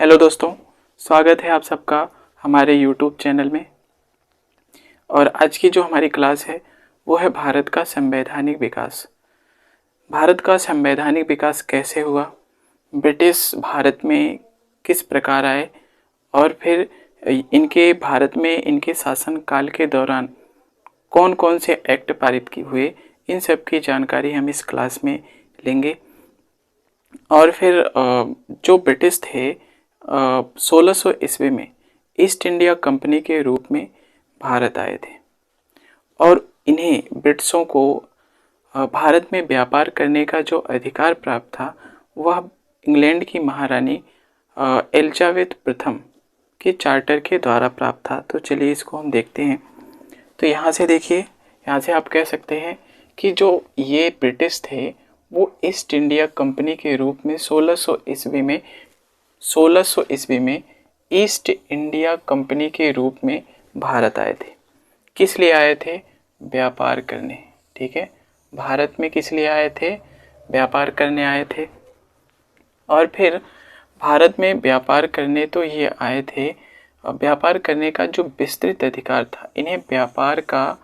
Hello दोस्तों, स्वागत है आप सबका हमारे यूट्यूब चैनल में। और आज की जो हमारी क्लास है वो है भारत का संवैधानिक विकास। भारत का संवैधानिक विकास कैसे हुआ, ब्रिटिश भारत में किस प्रकार आए और फिर इनके भारत में इनके शासन काल के दौरान कौन कौन से एक्ट पारित हुए, इन सब की जानकारी हम इस क्लास में लेंगे। और फिर जो ब्रिटिश थे 1600 ईस्वी में ईस्ट इंडिया कंपनी के रूप में भारत आए थे और इन्हें ब्रिटिशों को भारत में व्यापार करने का जो अधिकार प्राप्त था वह इंग्लैंड की महारानी एलिजाबेथ प्रथम के चार्टर के द्वारा प्राप्त था। तो चलिए इसको हम देखते हैं। तो यहाँ से देखिए, यहाँ से आप कह सकते हैं कि जो ये ब्रिटिश थे वो ईस्ट इंडिया कंपनी के रूप में 1600 ईस्वी में ईस्ट इंडिया कंपनी के रूप में भारत आए थे। किस लिए आए थे? व्यापार करने। ठीक है, भारत में किस लिए आए थे? व्यापार करने आए थे। और फिर भारत में व्यापार करने तो ये आए थे, व्यापार करने का जो विस्तृत अधिकार था, इन्हें व्यापार का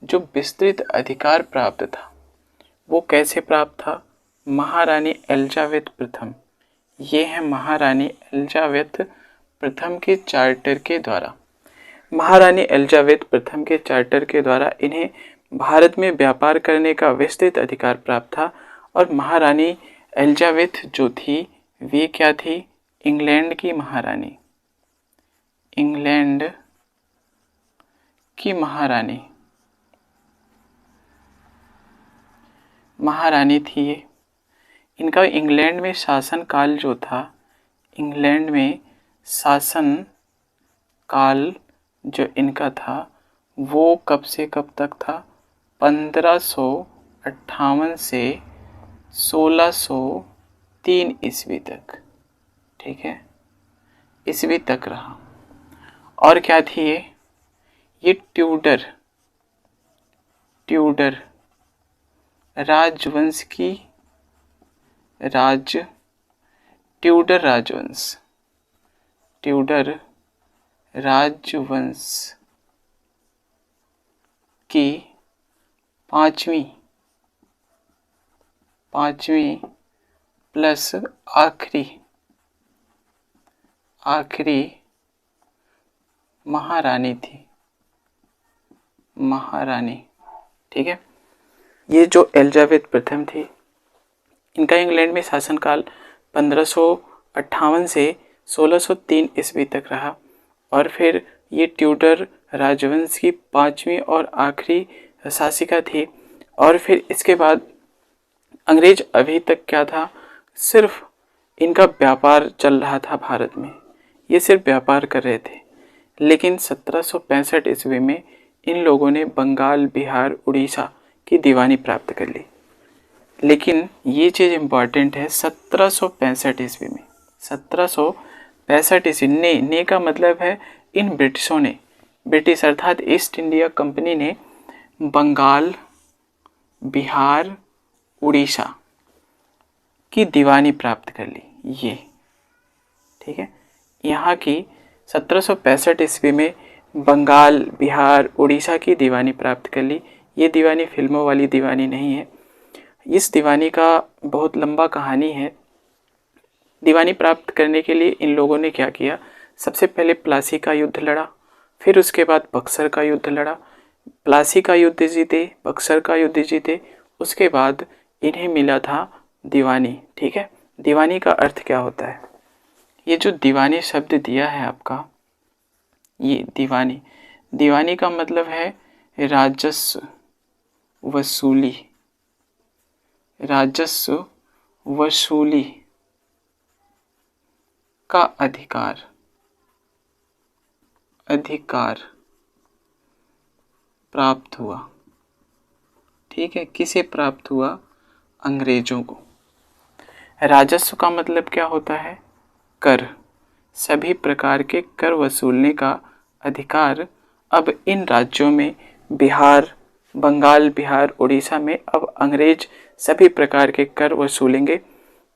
जो विस्तृत अधिकार प्राप्त था वो कैसे प्राप्त था? महारानी एलिजाबेथ प्रथम, ये है महारानी एलिजाबेथ प्रथम के चार्टर के द्वारा। महारानी एलिजाबेथ प्रथम के चार्टर के द्वारा इन्हें भारत में व्यापार करने का विस्तृत अधिकार प्राप्त था। और महारानी एलिजाबेथ जो थी वे क्या थी? इंग्लैंड की महारानी, इंग्लैंड की महारानी थी ये। इनका इंग्लैंड में शासन काल जो था, इंग्लैंड में शासन काल जो इनका था वो कब से कब तक था? 1558 से 1603 ईस्वी तक। ठीक है, ईस्वी तक रहा। और क्या थी ये ट्यूडर राजवंश की ट्यूडर राजवंश की पांचवी प्लस आखिरी महारानी थी, महारानी। ठीक है, ये जो एलिजाबेथ प्रथम थी इनका इंग्लैंड में शासनकाल 1558 से 1603 ईस्वी तक रहा। और फिर ये ट्यूडर राजवंश की पांचवी और आखिरी शासिका थी। और फिर इसके बाद अंग्रेज अभी तक क्या था? सिर्फ इनका व्यापार चल रहा था भारत में, ये सिर्फ व्यापार कर रहे थे। लेकिन 1765 ईस्वी में इन लोगों ने बंगाल, बिहार, उड़ीसा की दीवानी प्राप्त कर ली। लेकिन ये चीज़ इम्पॉर्टेंट है, 1765 ईस्वी में, 1765 ईस्वी ने का मतलब है इन ब्रिटिशों ने, ब्रिटिश अर्थात ईस्ट इंडिया कंपनी ने बंगाल, बिहार, उड़ीसा की दीवानी प्राप्त कर ली ये। ठीक है, यहाँ की 1765 ईस्वी में बंगाल, बिहार, उड़ीसा की दीवानी प्राप्त कर ली। ये दीवानी फिल्मों वाली दीवानी नहीं है। इस दीवानी का बहुत लंबा कहानी है। दीवानी प्राप्त करने के लिए इन लोगों ने क्या किया? सबसे पहले प्लासी का युद्ध लड़ा, फिर उसके बाद बक्सर का युद्ध लड़ा। प्लासी का युद्ध जीते, बक्सर का युद्ध जीते, उसके बाद इन्हें मिला था दीवानी। ठीक है, दीवानी का अर्थ क्या होता है? ये जो दीवानी शब्द दिया है आपका, ये दीवानी का मतलब है राजस्व वसूली का अधिकार प्राप्त हुआ। ठीक है, किसे प्राप्त हुआ? अंग्रेजों को। राजस्व का मतलब क्या होता है? कर। सभी प्रकार के कर वसूलने का अधिकार अब इन राज्यों में, बिहार, बंगाल, बिहार, उड़ीसा में अब अंग्रेज सभी प्रकार के कर वसूलेंगे।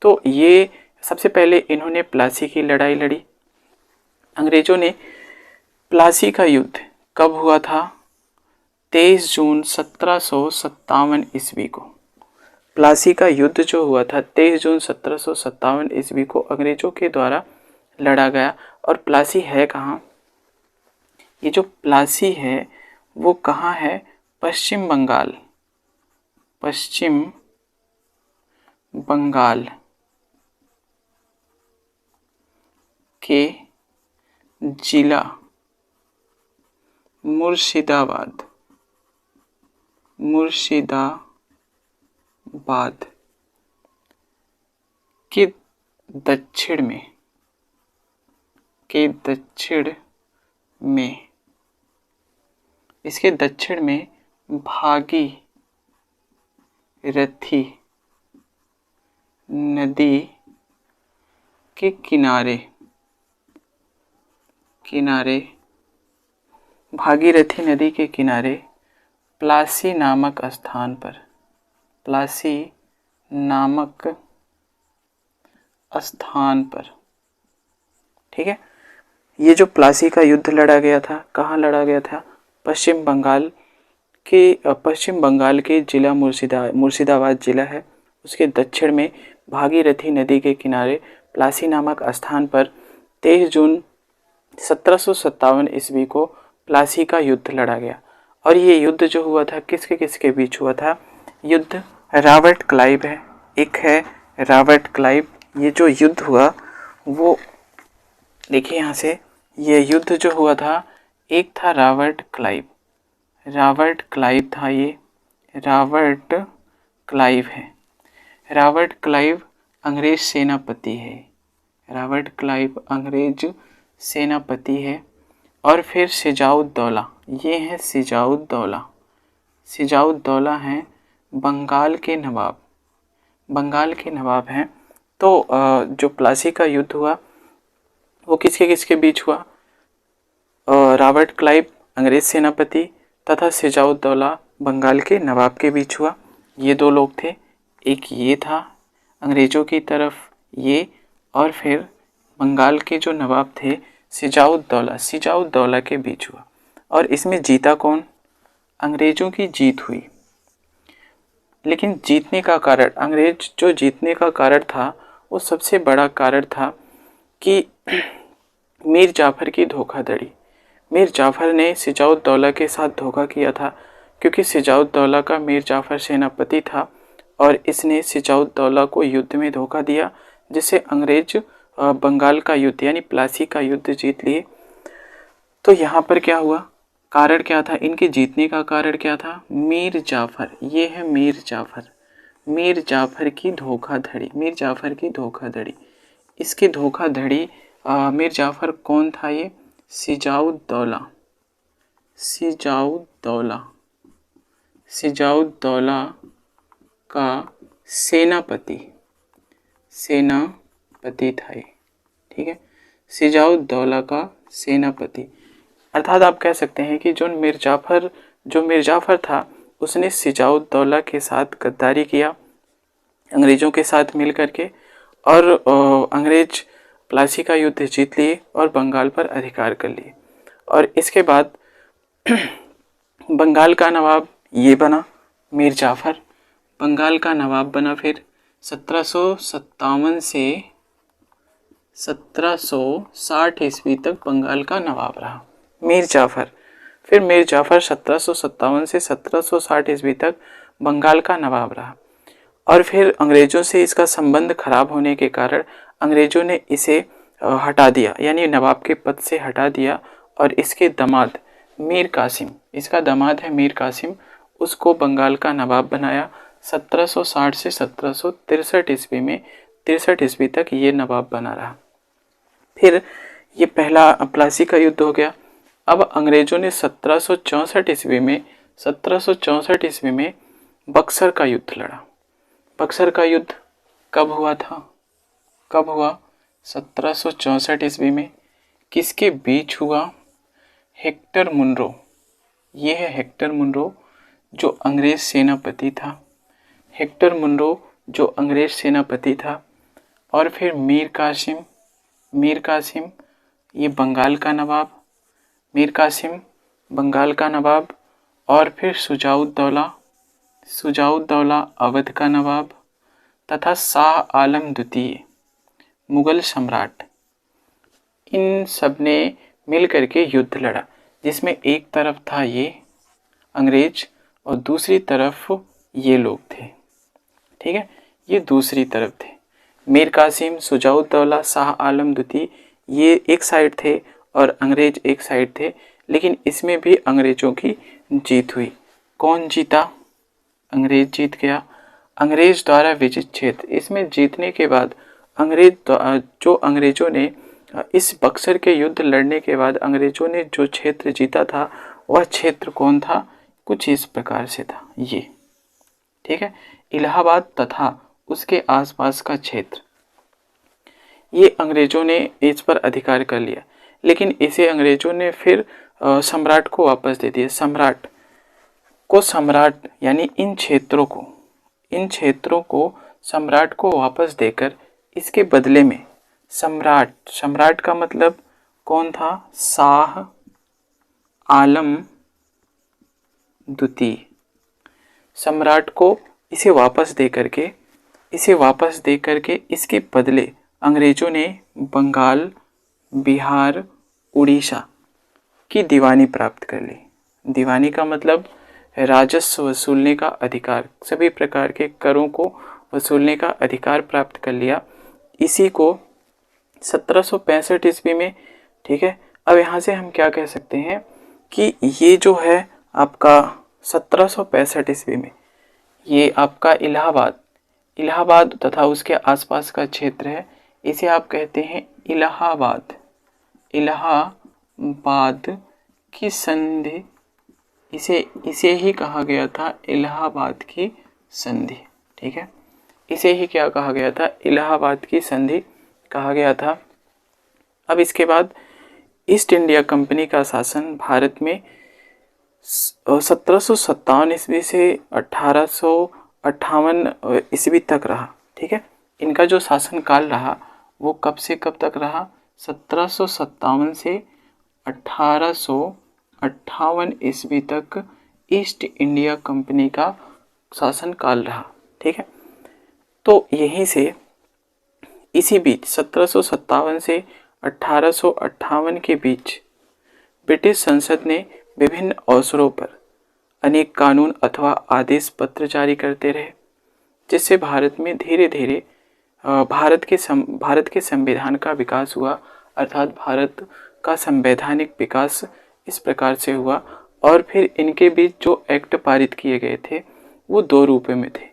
तो ये सबसे पहले इन्होंने प्लासी की लड़ाई लड़ी। अंग्रेजों ने प्लासी का युद्ध कब हुआ था? 23 जून 1757 ईस्वी को। प्लासी का युद्ध जो हुआ था 23 जून 1757 ईस्वी को अंग्रेजों के द्वारा लड़ा गया। और प्लासी है कहाँ? ये जो प्लासी है वो कहाँ है? पश्चिम बंगाल, पश्चिम बंगाल के जिला मुर्शिदाबाद के दक्षिण में इसके दक्षिण में भागीरथी नदी के किनारे भागीरथी नदी के किनारे प्लासी नामक स्थान पर, ठीक है। ये जो प्लासी का युद्ध लड़ा गया था, कहाँ लड़ा गया था? पश्चिम बंगाल के जिला मुर्शिदाबाद जिला है, उसके दक्षिण में भागीरथी नदी के किनारे प्लासी नामक स्थान पर 23 जून 1757 ईस्वी को प्लासी का युद्ध लड़ा गया। और ये युद्ध जो हुआ था किसके किसके बीच हुआ था? युद्ध रॉबर्ट क्लाइव है, एक है रॉबर्ट क्लाइव। ये जो युद्ध हुआ वो देखिए यहाँ से, ये युद्ध जो हुआ था एक था रॉबर्ट क्लाइव था, ये रॉबर्ट क्लाइव है। रॉबर्ट क्लाइव अंग्रेज सेनापति है, रॉबर्ट क्लाइव अंग्रेज सेनापति है। और फिर सिजाउद्दौला, ये है सिजाउद्दौला हैं बंगाल के नवाब हैं। तो जो प्लासी का युद्ध हुआ वो किसके किसके बीच हुआ? रॉबर्ट क्लाइव अंग्रेज सेनापति तथा सिजाउद्दौला बंगाल के नवाब के बीच हुआ। ये दो लोग थे, एक ये था अंग्रेज़ों की तरफ ये, और फिर बंगाल के जो नवाब थे सिजाउद्दौला के बीच हुआ। और इसमें जीता कौन? अंग्रेज़ों की जीत हुई। लेकिन जीतने का कारण, अंग्रेज जो जीतने का कारण था वो सबसे बड़ा कारण था कि मीर जाफ़र की धोखाधड़ी। मीर जाफ़र ने सिजाउद्दौला के साथ धोखा किया था, क्योंकि सिजाउद्दौला का मीर जाफ़र सेनापति था और इसने सिजाउद्दौला को युद्ध में धोखा दिया, जिससे अंग्रेज बंगाल का युद्ध यानी प्लासी का युद्ध जीत लिए। तो यहाँ पर क्या हुआ? कारण क्या था? इनके जीतने का कारण क्या था? मीर जाफ़र, ये है मीर जाफ़र की धोखाधड़ी। इसकी धोखाधड़ी, मीर जाफ़र कौन था? ये सिजाउद्दौला का सेनापति था ये, ठीक है। सिजाउद्दौला का सेनापति, अर्थात आप कह सकते हैं कि जो मीर जाफ़र था उसने सिजाउद्दौला के साथ गद्दारी किया अंग्रेज़ों के साथ मिल करके, और अंग्रेज प्लासी का युद्ध जीत लिए और बंगाल पर अधिकार कर लिए। और इसके बाद बंगाल का नवाब ये बना, मीर जाफ़र बंगाल का नवाब बना। फिर 1757 से 1760 ईस्वी तक बंगाल का नवाब रहा मीर जाफ़र। फिर मीर जाफ़र 1757 से 1760 ईस्वी तक बंगाल का नवाब रहा। और फिर अंग्रेज़ों से इसका संबंध खराब होने के कारण अंग्रेज़ों ने इसे हटा दिया, यानी नवाब के पद से हटा दिया, और इसके दामाद मीर कासिम, इसका दामाद है मीर कासिम, उसको बंगाल का नवाब बनाया 1760 से 1763 ईस्वी में। 63 ईस्वी तक ये नवाब बना रहा। फिर ये पहला प्लासी का युद्ध हो गया। अब अंग्रेज़ों ने 1764 ईस्वी में बक्सर का युद्ध लड़ा। बक्सर का युद्ध कब हुआ? 1764 ईस्वी में। किसके बीच हुआ? हेक्टर मुनरो, ये है हेक्टर मुनरो जो अंग्रेज सेनापति था। और फिर मीर कासिम ये बंगाल का नवाब, मीर कासिम बंगाल का नवाब, और फिर सुजाउद्दौला अवध का नवाब, तथा शाह आलम द्वितीय मुगल सम्राट। इन सब ने मिल करके युद्ध लड़ा, जिसमें एक तरफ था ये अंग्रेज और दूसरी तरफ ये लोग थे। ठीक है, ये दूसरी तरफ थे। मीर कासिम, सुजाउद्दौला, शाह आलम द्वितीय ये एक साइड थे और अंग्रेज एक साइड थे, लेकिन इसमें भी अंग्रेजों की जीत हुई। कौन जीता? अंग्रेज जीत गया। अंग्रेज द्वारा विजित क्षेत्र, इसमें जीतने के बाद अंग्रेजों ने इस बक्सर के युद्ध लड़ने के बाद अंग्रेजों ने जो क्षेत्र जीता था वह क्षेत्र कौन था? कुछ इस प्रकार से था ये। ठीक है, इलाहाबाद तथा उसके आसपास का क्षेत्र, ये अंग्रेजों ने इस पर अधिकार कर लिया, लेकिन इसे अंग्रेजों ने फिर सम्राट को वापस दे दिया। सम्राट यानी इन क्षेत्रों को सम्राट को वापस देकर इसके बदले में सम्राट का मतलब कौन था? शाह आलम द्वितीय। सम्राट को इसे वापस दे करके इसके बदले अंग्रेजों ने बंगाल, बिहार, उड़ीसा की दीवानी प्राप्त कर ली। दीवानी का मतलब राजस्व वसूलने का अधिकार, सभी प्रकार के करों को वसूलने का अधिकार प्राप्त कर लिया। इसी को 1765 ईस्वी में, ठीक है, अब यहाँ से हम क्या कह सकते हैं कि ये जो है आपका 1765 ईस्वी में ये आपका इलाहाबाद तथा उसके आसपास का क्षेत्र है, इसे आप कहते हैं इलाहाबाद की संधि। इसे ही कहा गया था इलाहाबाद की संधि। ठीक है, इसे ही क्या कहा गया था? इलाहाबाद की संधि कहा गया था। अब इसके बाद ईस्ट इंडिया कंपनी का शासन भारत में 1757 ईस्वी से 1858 ईस्वी तक रहा। ठीक है, इनका जो शासन काल रहा वो कब से कब तक रहा? 1757 से 1858 ईस्वी तक ईस्ट इंडिया कंपनी का शासन काल रहा। ठीक है, तो यहीं से इसी बीच 1757 से 1858 के बीच ब्रिटिश संसद ने विभिन्न अवसरों पर अनेक कानून अथवा आदेश पत्र जारी करते रहे, जिससे भारत में धीरे धीरे भारत के संविधान का विकास हुआ। अर्थात भारत का संवैधानिक विकास इस प्रकार से हुआ। और फिर इनके बीच जो एक्ट पारित किए गए थे वो दो रूपों में थे।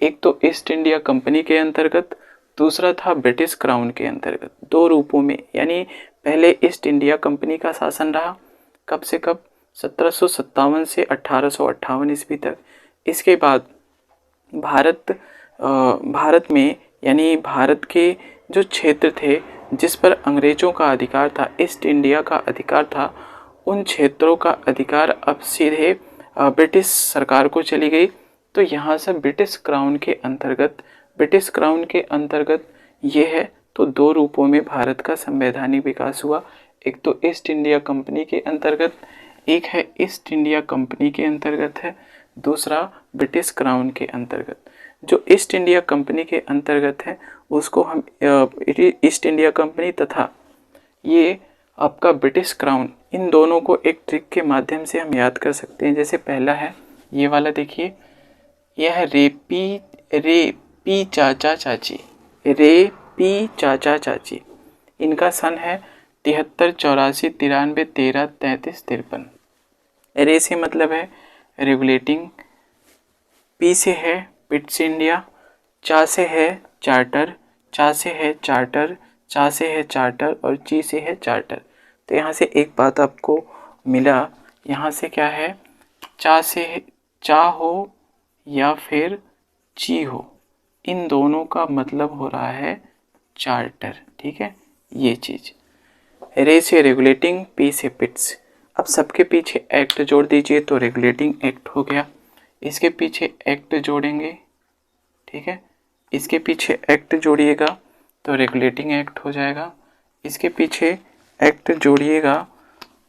एक तो ईस्ट इंडिया कंपनी के अंतर्गत, दूसरा था ब्रिटिश क्राउन के अंतर्गत। दो रूपों में, यानी पहले ईस्ट इंडिया कंपनी का शासन रहा, कब से कब? 1757 से 1858 ईस्वी तक। इसके बाद भारत में, यानी भारत के जो क्षेत्र थे जिस पर अंग्रेजों का अधिकार था, ईस्ट इंडिया का अधिकार था, उन क्षेत्रों का अधिकार अब सीधे ब्रिटिश सरकार को चली गई। तो यहाँ से ब्रिटिश क्राउन के अंतर्गत ये है। तो दो रूपों में भारत का संवैधानिक विकास हुआ। एक तो ईस्ट इंडिया कंपनी के अंतर्गत, एक है ईस्ट इंडिया कंपनी के अंतर्गत है, दूसरा ब्रिटिश क्राउन के अंतर्गत। जो ईस्ट इंडिया कंपनी के अंतर्गत है उसको हम ईस्ट इंडिया कंपनी तथा ये आपका ब्रिटिश क्राउन, इन दोनों को एक ट्रिक के माध्यम से हम याद कर सकते हैं। जैसे पहला है ये वाला, देखिए, यह है रे पी चाचा चाची। इनका सन है 73, 84, 93, 13, 33, 53। रे से मतलब है रेगुलेटिंग, पी से है पिट्स इंडिया, चा से है चार्टर, चा से है चार्टर और ची से है चार्टर। तो यहाँ से एक बात आपको मिला, यहाँ से क्या है, चा हो या फिर ची हो, इन दोनों का मतलब हो रहा है चार्टर। ठीक है, ये चीज़। रे से रेगुलेटिंग, पी से पिट्स। अब सबके पीछे एक्ट जोड़ दीजिए तो रेगुलेटिंग एक्ट हो गया। इसके पीछे एक्ट जोड़ेंगे, ठीक है, इसके पीछे एक्ट जोड़िएगा तो रेगुलेटिंग एक्ट हो जाएगा। इसके पीछे एक्ट जोड़िएगा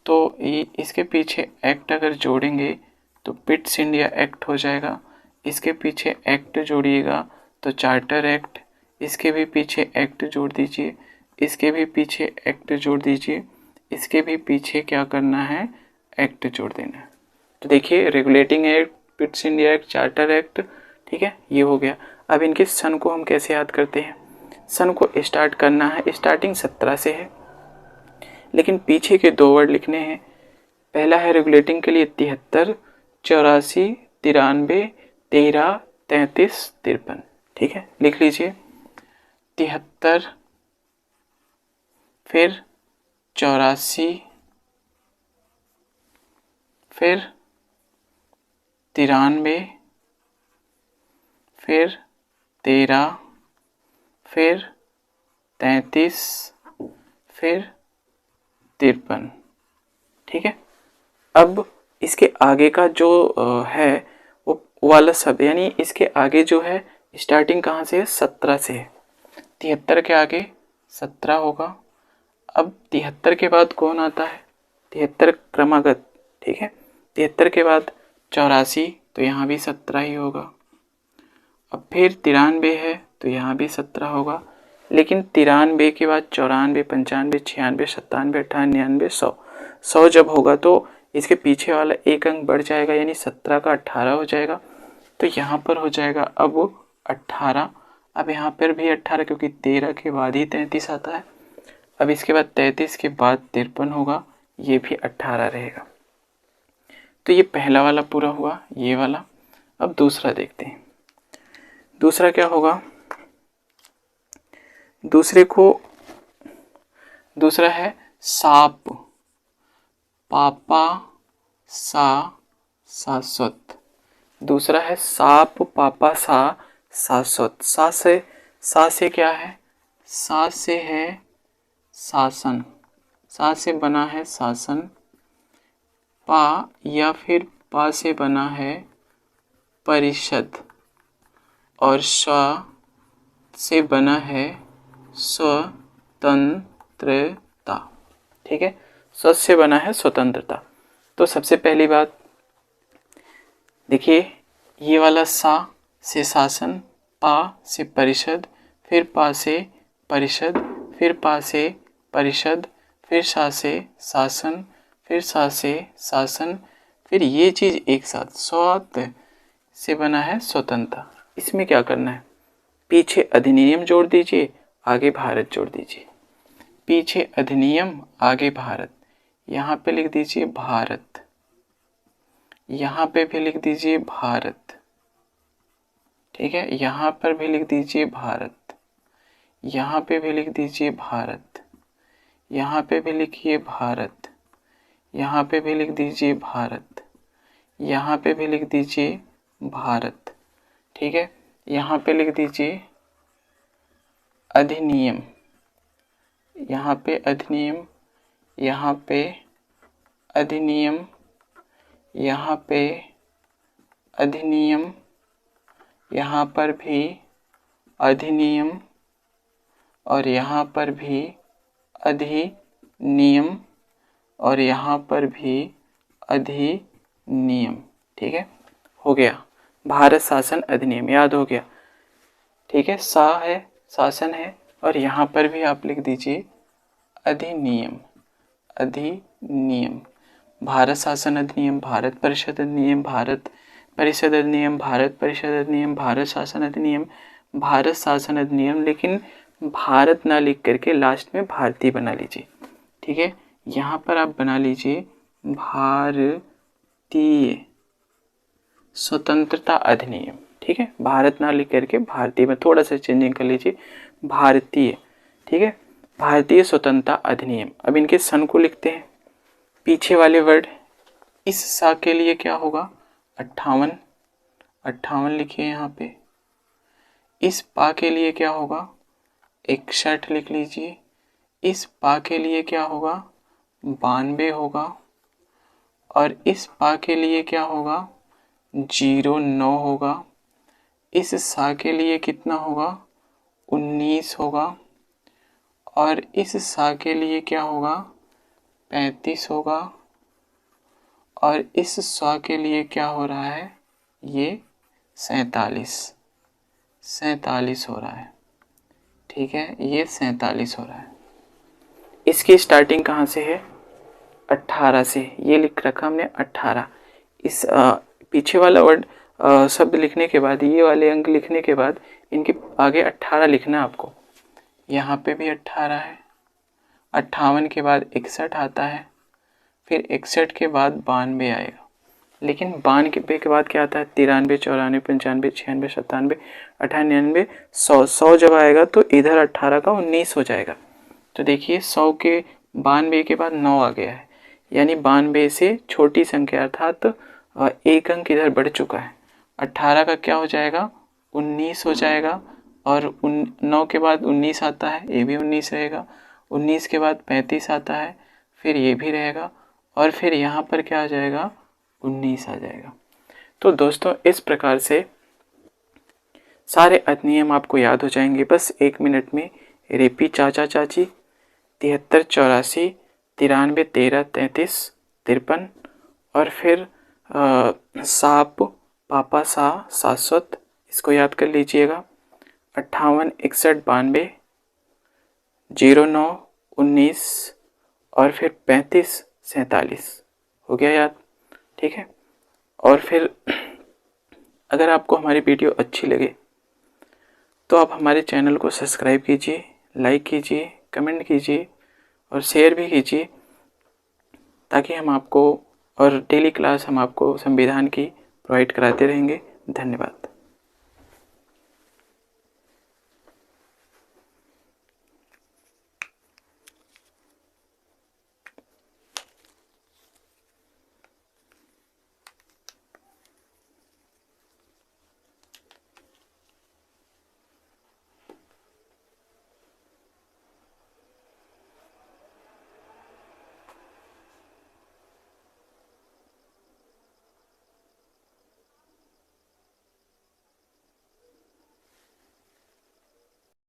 तो इसके पीछे एक्ट अगर जोड़ेंगे तो पिट्स इंडिया एक्ट हो जाएगा। इसके पीछे एक्ट जोड़िएगा तो चार्टर एक्ट। इसके भी पीछे एक्ट जोड़ दीजिए, इसके भी पीछे एक्ट जोड़ दीजिए, इसके भी पीछे क्या करना है, एक्ट जोड़ देना है। तो देखिए regulating act, Pitt's India act, charter act, ठीक है, ये हो गया। अब इनके सन को हम कैसे याद करते हैं? सन को स्टार्ट करना है, स्टार्टिंग 17 से है, लेकिन पीछे के 2 वर्ड लिखने हैं। पहला है रेगुलेटिंग के लिए 73, 84, 93, 13, 33, 53, ठीक है, लिख लीजिए। 73, फिर 84, फिर 93, फिर 13, फिर 33, फिर 53, ठीक है। अब इसके आगे का जो है वो वाला शब्द, यानी इसके आगे जो है स्टार्टिंग कहाँ से है, 17 से है। 73 के आगे 17 होगा। अब 73 के बाद कौन आता है, 73 क्रमागत, ठीक है। 73 के बाद 84, तो यहाँ भी 17 ही होगा। अब फिर 93 है तो यहाँ भी 17 होगा, लेकिन 93 के बाद 94, 95, 96, 97, 98, 99, 100, 100 जब होगा तो इसके पीछे वाला एक अंक बढ़ जाएगा, यानी 17 का 18 हो जाएगा। तो यहाँ पर हो जाएगा अब 18। अब यहाँ पर भी 18, क्योंकि 13 के बाद ही 33 आता है। अब इसके बाद 33 के बाद 53 होगा, ये भी 18 रहेगा। तो ये पहला वाला पूरा हुआ, ये वाला। अब दूसरा देखते हैं, दूसरा क्या होगा। दूसरा है साप, पापा सा शाश्वत। दूसरा है साप, पापा सा शाश्वत। सा से क्या है, सा से है शासन, सा से बना है शासन। पा या फिर पा से बना है परिषद, और स्व से बना है स्वतंत्रता, ठीक है। स्व से बना है स्वतंत्रता। तो सबसे पहली बात देखिए, ये वाला सा से शासन, पा से परिषद, फिर पा से परिषद, फिर पा से परिषद, फिर सा से शासन, फिर सा से शासन, फिर ये चीज़ एक साथ स्वत से बना है स्वतंत्रता। इसमें क्या करना है, पीछे अधिनियम जोड़ दीजिए, आगे भारत जोड़ दीजिए। पीछे अधिनियम, आगे भारत। यहाँ पे लिख दीजिए भारत, यहाँ पे भी लिख दीजिए भारत, ठीक है। यहाँ पर भी लिख दीजिए भारत, यहाँ पे भी लिख दीजिए भारत, यहाँ पे भी लिखिए भारत, यहाँ पे भी लिख दीजिए भारत, यहाँ पे भी लिख दीजिए भारत, ठीक है। यहाँ पे लिख दीजिए अधिनियम, यहाँ पे अधिनियम, यहाँ पे अधिनियम, यहाँ पे अधिनियम, यहाँ पर भी अधिनियम, और यहाँ पर भी अधिनियम, और यहाँ पर भी अधिनियम, ठीक है। हो गया भारत शासन अधिनियम, याद हो गया, ठीक है। सा है शासन है, और यहाँ पर भी आप लिख दीजिए अधिनियम, अधिनियम। भारत शासन अधिनियम, भारत परिषद अधिनियम, भारत परिषद अधिनियम, भारत परिषद अधिनियम, भारत शासन अधिनियम, भारत शासन अधिनियम। लेकिन भारत ना लिख करके लास्ट में भारतीय बना लीजिए, ठीक है। यहाँ पर आप बना लीजिए भारतीय स्वतंत्रता अधिनियम, ठीक है। भारत ना लिख करके भारतीय में थोड़ा सा चेंजिंग कर लीजिए, भारतीय, ठीक है, भारतीय स्वतंत्रता अधिनियम। अब इनके सन को लिखते हैं, पीछे वाले वर्ड। इस सा के लिए क्या होगा, 58, 58 लिखिए यहाँ पे। इस पा के लिए क्या होगा, 61 लिख लीजिए। इस पा के लिए क्या होगा, 92 होगा। और इस पा के लिए क्या होगा, 09 होगा। इस सा के लिए कितना होगा, 19 होगा। और इस सा के लिए क्या होगा, 35 होगा, और इस सा के लिए क्या हो रहा है, ये 47 हो रहा है। ठीक है, ये 47 हो रहा है। इसकी स्टार्टिंग कहाँ से है, 18 से। ये लिख रखा हमने 18। इस पीछे वाला वर्ड शब्द लिखने के बाद, ये वाले अंक लिखने के बाद इनके आगे 18 लिखना है आपको। यहाँ पे भी 18 है, 58 के बाद 61 आता है, फिर 61 के बाद 92 आएगा। लेकिन 92 के बाद क्या आता है, 93, 94, 95, 96, 97, 98, 99, 100। 100 जब आएगा तो इधर 18 का 19 हो जाएगा। तो देखिए 100 के 92 के बाद 9 आ गया है, यानी 92 से छोटी संख्या अर्थात एक अंक इधर बढ़ चुका है। 18 का क्या हो जाएगा, 19 हो जाएगा, और 9 के बाद 19 आता है, ये भी 19 रहेगा। 19 के बाद 35 आता है, फिर ये भी रहेगा, और फिर यहाँ पर क्या आ जाएगा, 19 आ जाएगा। तो दोस्तों इस प्रकार से सारे अधिनियम आपको याद हो जाएंगे बस 1 मिनट में। रेपी चाचा चाची, 73 84, 93 13 33 53, और फिर साप पापा सा शाश्वत, इसको याद कर लीजिएगा। 58 61 92, 09 19, और फिर 35 47 हो गया याद। ठीक है, और फिर अगर आपको हमारी वीडियो अच्छी लगे तो आप हमारे चैनल को सब्सक्राइब कीजिए, लाइक कीजिए, कमेंट कीजिए और शेयर भी कीजिए, ताकि हम आपको और डेली क्लास हम आपको संविधान की प्रोवाइड कराते रहेंगे। धन्यवाद।